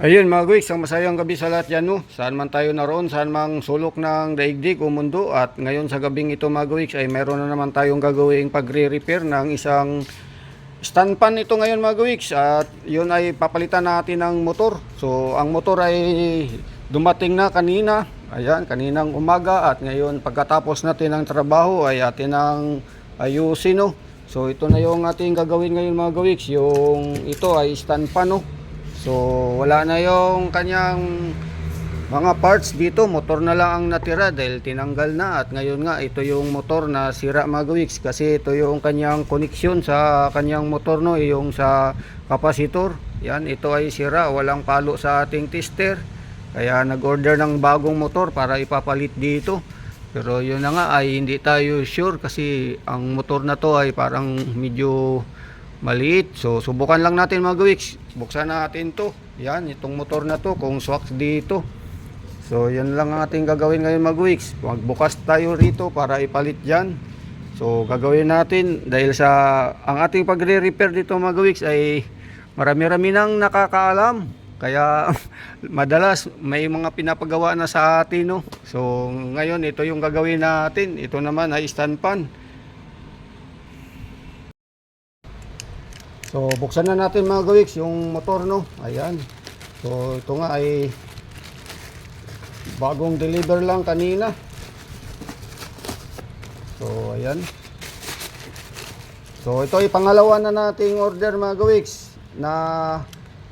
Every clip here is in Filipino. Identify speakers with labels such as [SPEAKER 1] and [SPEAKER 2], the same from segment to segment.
[SPEAKER 1] Ayun mga guys, ang masayang gabi sa lahat dyan, no? Saan man tayo naroon, saan mang sulok ng daigdig o mundo. At ngayon sa gabing ito mga guys ay meron na naman tayong gagawing pagre-repair ng isang stand pan ito ngayon mga guys. At yun ay papalitan natin ng motor. So ang motor ay dumating na kanina. Ayan, kaninang umaga. At ngayon pagkatapos natin ng trabaho ay atin ang ayusin, no? So ito na yung ating gagawin ngayon mga guys. Yung ito ay stand pan, no? So wala na yung kanyang mga parts dito, motor na lang ang natira dahil tinanggal na. At ngayon nga ito yung motor na sira mga gawiks, kasi ito yung kanyang koneksyon sa kanyang motor, no, yung sa kapasitor. Yan, ito ay sira, walang palo sa ating tester, kaya nag-order ng bagong motor para ipapalit dito. Pero yun na nga ay hindi tayo sure kasi ang motor na to ay parang medyo maliit. So subukan lang natin mga gawiks, buksan natin to. Yan, itong motor na to kung swaks dito. So yan lang ang ating gagawin ngayon mga gawiks, magbukas tayo rito para ipalit dyan. So gagawin natin dahil sa ang ating pagre-repair dito mga gawiks ay marami-rami nang nakakaalam, kaya madalas may mga pinapagawa na sa atin, no? So ngayon ito yung gagawin natin. Ito naman ay stand pan. So buksan na natin mga gawiks yung motor, no. Ayan. So ito nga ay bagong deliver lang kanina. So ayan. So ito ay pangalawa na nating order mga gawiks na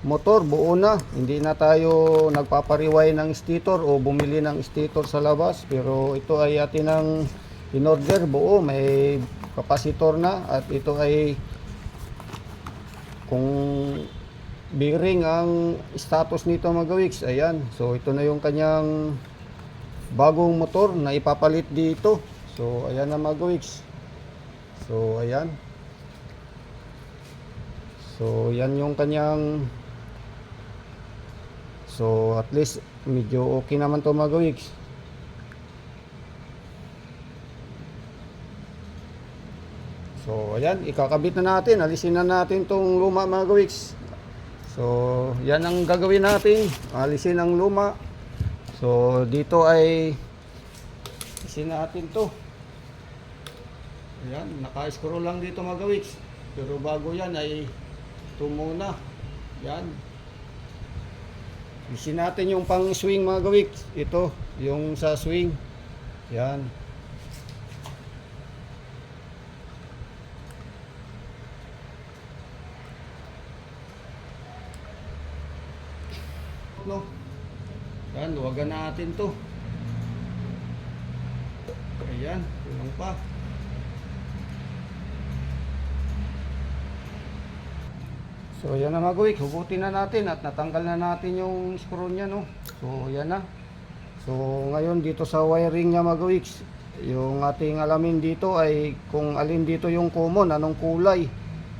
[SPEAKER 1] motor, buo na. Hindi na tayo nagpapariway ng stator o bumili ng stator sa labas, pero ito ay atin ang in-order buo, may kapasitor na. At ito ay kung bearing ang status nito mga gawiks. Ayan, so ito na yung kanyang bagong motor na ipapalit dito. So ayan na mga gawiks. So ayan, so yan yung kanyang, so at least medyo okay naman to mga gawiks. So ayan, ikakabit na natin, alisin na natin tong luma mga gawiks. So yan ang gagawin natin, alisin ang luma. So dito ay alisin natin to. Ayan, naka-screw lang dito mga gawiks. Pero bago yan ay ito muna. Yan, alisin natin yung pang swing mga gawiks. Ito, yung sa swing. Yan. No. Yan, luwagan natin to. Ayan, kulang pa. So yan na mga gawiks, hugutin na natin at natanggal na natin yung screw nya, no. So yan na. So ngayon dito sa wiring nya mga gawiks, yung ating alamin dito ay kung alin dito yung common, anong kulay.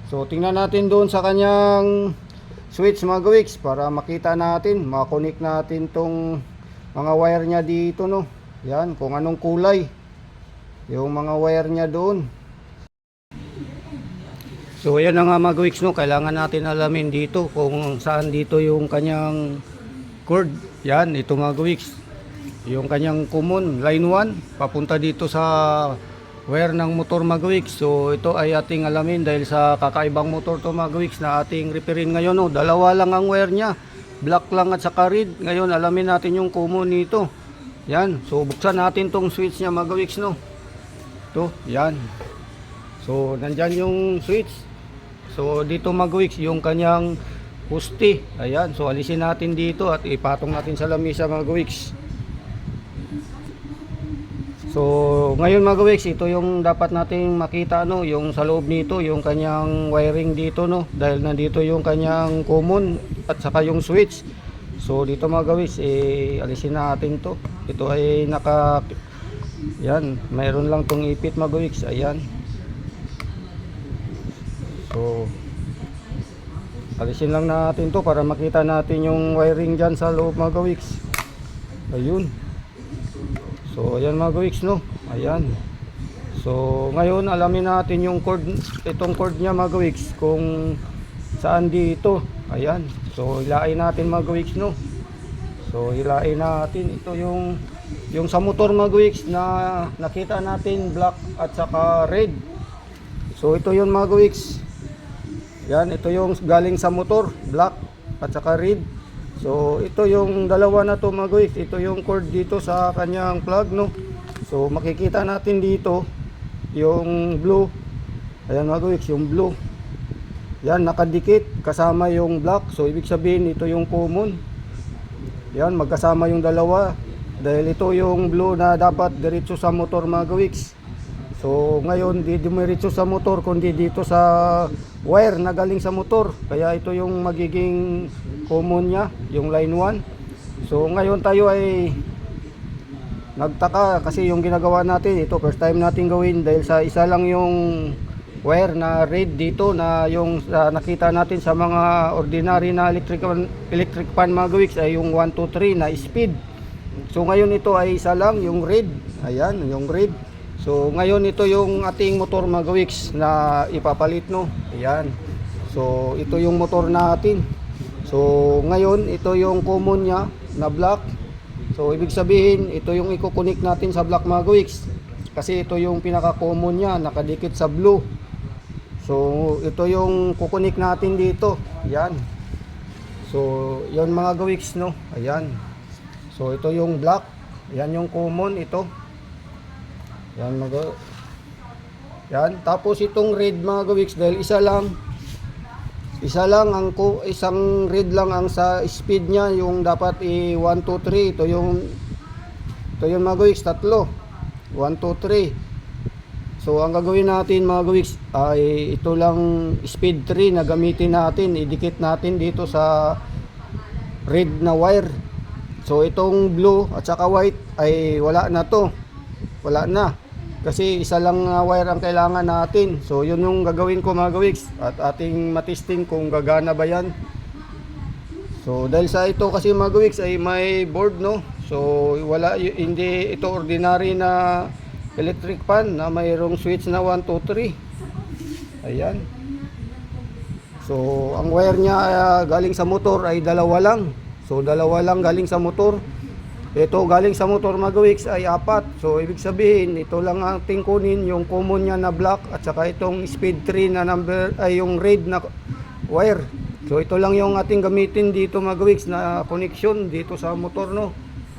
[SPEAKER 1] So tingnan natin doon sa kanyang switch mga gawiks para makita natin, makonek natin tong mga wire nya dito, no. Yan, kung anong kulay yung mga wire nya doon. So yan na nga mga gawiks, no, kailangan natin alamin dito kung saan dito yung kanyang cord. Yan, ito mga gawiks, yung kanyang common line 1 papunta dito sa wire ng motor mga gawiks. So ito ay ating alamin dahil sa kakaibang motor to mga gawiks na ating repairin ngayon, no. Dalawa lang ang wire nya, black lang at saka red. Ngayon alamin natin yung common nito. Yan, so buksan natin tong switch nya mga gawiks, no. Ito, yan. So nandyan yung switch. So dito mga gawiks yung kanyang puste. Ayan, so alisin natin dito at ipatong natin sa lamisa mga gawiks. So ngayon mga gawiks, ito yung dapat nating makita, no, yung sa loob nito, yung kanyang wiring dito, no, dahil nandito yung kanyang common at saka yung switch. So dito mga gawiks, alisin natin to. Ito ay naka, yan, mayroon lang tong ipit mga gawiks. Ayan. So alisin lang natin to para makita natin yung wiring dyan sa loob mga gawiks. Ayun. So ayan mga gawiks, no. Ayan. So ngayon alamin natin yung cord, itong cord nya mga gawiks, kung saan dito. Ayan. So hilain natin mga gawiks, no. So hilain natin. Ito yung sa motor mga gawiks na nakita natin black at saka red. So ito yung mga gawiks. Yan, ito yung galing sa motor, black at saka red. So ito yung dalawa na to mga gawiks. Ito yung cord dito sa kanyang plug, no. So makikita natin dito yung blue. Ayan mga gawiks, yung blue. Yan, nakadikit kasama yung black. So ibig sabihin ito yung common. Yan, magkasama yung dalawa. Dahil ito yung blue na dapat diretso sa motor mga gawiks. So ngayon di dumiretso sa motor kundi dito sa wire na galing sa motor. Kaya ito yung magiging common niya, yung line 1. So ngayon tayo ay nagtaka kasi yung ginagawa natin, ito first time natin gawin dahil sa isa lang yung wire na red dito na yung nakita natin sa mga ordinary na electric fan mga gawiks ay yung 1, 2, 3 na speed. So ngayon ito ay isa lang yung red. Ayan, yung red. So ngayon ito yung ating motor mga gawiks na ipapalit, no. Ayan. So ito yung motor natin. So ngayon ito yung common niya na black. So ibig sabihin ito yung iko-connect natin sa black mga gawiks. Kasi ito yung pinaka-common niya, nakadikit sa blue. So ito yung kukunik natin dito. Ayan. So yon mga gawiks, no. Ayan. So ito yung black. Ayan yung common ito. Yan yan, tapos itong red mga gawiks dahil isa lang ang isang red lang ang sa speed niya yung dapat 1, 2, 3. Ito yung mga gawiks, tatlo. 1, 2, 3. So ang gagawin natin mga gawiks ay ito lang speed 3 na gamitin natin, idikit natin dito sa red na wire. So itong blue at saka white ay wala na to. Wala na. Kasi isa lang wire ang kailangan natin. So yun yung gagawin ko mga gawiks at ating matesting kung gagana ba yan. So dahil sa ito kasi mga gawiks ay may board, no. So hindi ito ordinary na electric fan na mayroong switch na 1, 2, 3. Ayan. So ang wire niya galing sa motor ay dalawa lang. So dalawa lang galing sa motor. Ito galing sa motor mga gawiks ay 4. So ibig sabihin ito lang ang ating kunin, yung common niya na black at saka itong speed 3 na number ay yung red na wire. So ito lang yung ating gamitin dito mga gawiks na connection dito sa motor, no.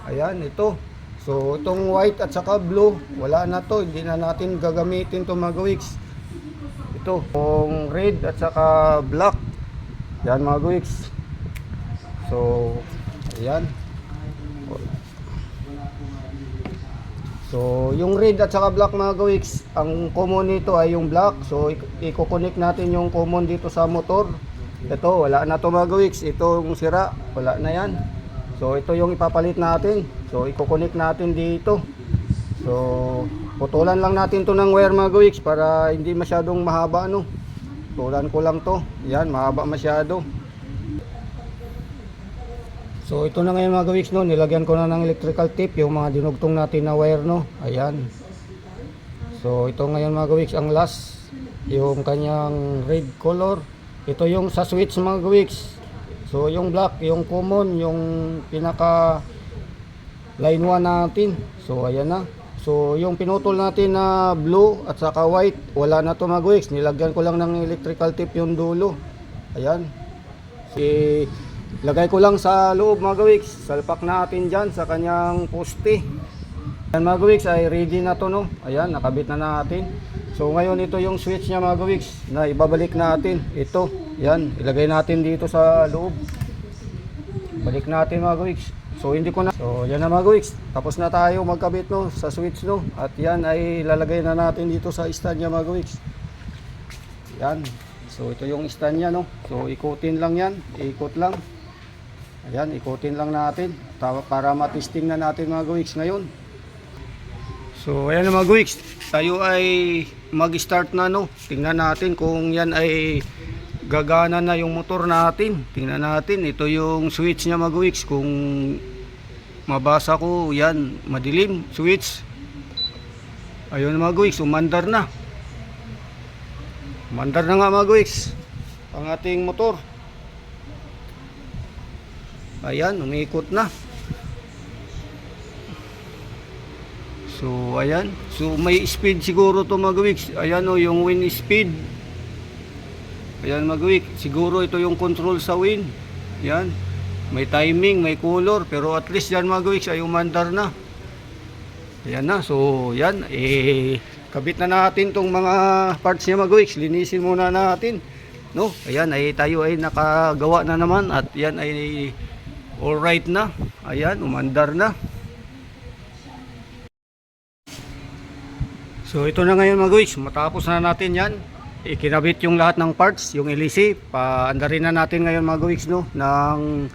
[SPEAKER 1] Ayan, ito. So itong white at saka blue wala na to, hindi na natin gagamitin to mga gawiks. Ito yung red at saka black. Yan mga gawiks. So ayan. So yung red at saka black mga gawiks, ang common nito ay yung black. So i-connect natin yung common dito sa motor. Ito wala na to mga gawiks, ito yung sira, wala na yan. So ito yung ipapalit natin. So i-connect natin dito. So putulan lang natin to ng wire mga gawiks para hindi masyadong mahaba, no. Putulan ko lang to. Yan, mahaba masyado. So ito na ngayon mga gawiks, no, nilagyan ko na ng electrical tape yung mga dinugtong natin na wire, no. Ayan. So ito ngayon mga gawiks ang last, yung kanyang red color. Ito yung sa switch mga gawiks. So yung black, yung common, yung pinaka line 1 natin. So ayan na. So yung pinutol natin na blue at saka white, wala na to mga gawiks. Nilagyan ko lang ng electrical tape yung dulo. Ayan. Lagay ko lang sa loob mga gawiks. Salpak natin dyan sa kanyang poste. Ayan mga gawiks ay ready na to, no. Ayan, nakabit na natin. So ngayon ito yung switch niya mga gawiks na ibabalik natin. Ito, yan, ilagay natin dito sa loob. Balik natin mga gawiks. So hindi ko na. So yan na mga gawiks. Tapos na tayo magkabit, no, sa switch, no. At yan ay lalagay na natin dito sa stand niya mga gawiks. Yan. So ito yung stand niya, no. So ikutin lang yan, ikot lang. Ayan, ikutin lang natin para matesting na natin mga gawiks ngayon. So ayan mga gawiks, tayo ay mag-start na, no. Tingnan natin kung yan ay gagana na yung motor natin. Tingnan natin, ito yung switch niya mga gawiks. Kung mabasa ko, yan, madilim, switch. Ayun mga gawiks, umandar na. Umandar na nga mga gawiks ang ating motor. Ayan, umikot na. So, ayan. So, may speed siguro to mga gawiks. Ayan o, yung wind speed. Ayan mga gawiks. Siguro ito yung control sa wind. Ayan. May timing, may color. Pero at least yan mga gawiks ay umandar na. Ayan na. So, yan. Kabit na natin tong mga parts niya mga gawiks. Linisin muna natin. No? Ayan, ay tayo ay nakagawa na naman. At yan ay alright na. Ayan, umandar na. So ito na ngayon mga gawiks, matapos na natin yan, ikinabit yung lahat ng parts, yung LEC, paandarin na natin ngayon mga gawiks, no, nang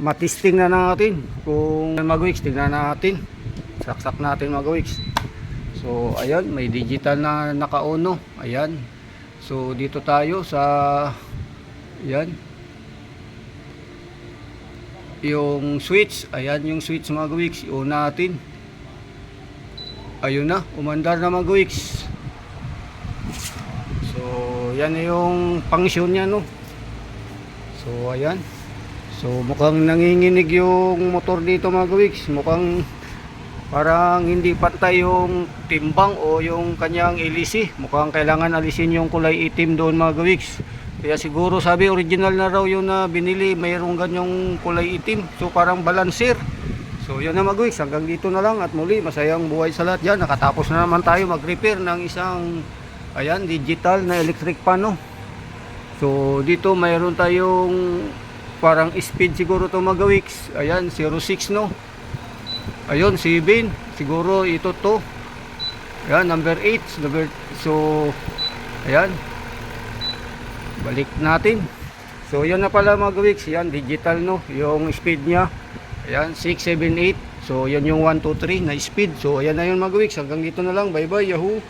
[SPEAKER 1] matisting na natin, kung mga gawiks, tingnan natin, saksak natin mga gawiks. So ayan, may digital na naka-on, no, ayan. So dito tayo sa, ayan, yung switch, ayan yung switch mga gawiks, i-on natin. Ayun na, umandar na mga gawiks. So, yan yung function niya, no. So, ayan. So, mukhang nanginginig yung motor dito mga gawiks. Mukhang parang hindi pantay yung timbang o yung kanyang LEC. Mukhang kailangan alisin yung kulay itim doon mga gawiks. Kaya siguro sabi original na raw yung na binili, mayroong ganyong kulay itim. So, parang balancer. So yun na mga gawiks, hanggang dito na lang at muli masayang buhay sa lahat dyan. Nakatapos na naman tayo mag-repair ng isang ayan, digital na electric pan, no? So dito mayroon tayong parang speed siguro to mga gawiks. Ayan, 06, no? Ayun, 7. Siguro ito to. Ayan, number 8. So ayan, balik natin. So yan na pala mga gawiks, yan digital, no? Yung speed nya. Ayan, 6, 7, 8. So, yan yung 1, 2, 3 na speed. So, ayan na yun mga gawiks. Hanggang dito na lang. Bye-bye, Yahoo!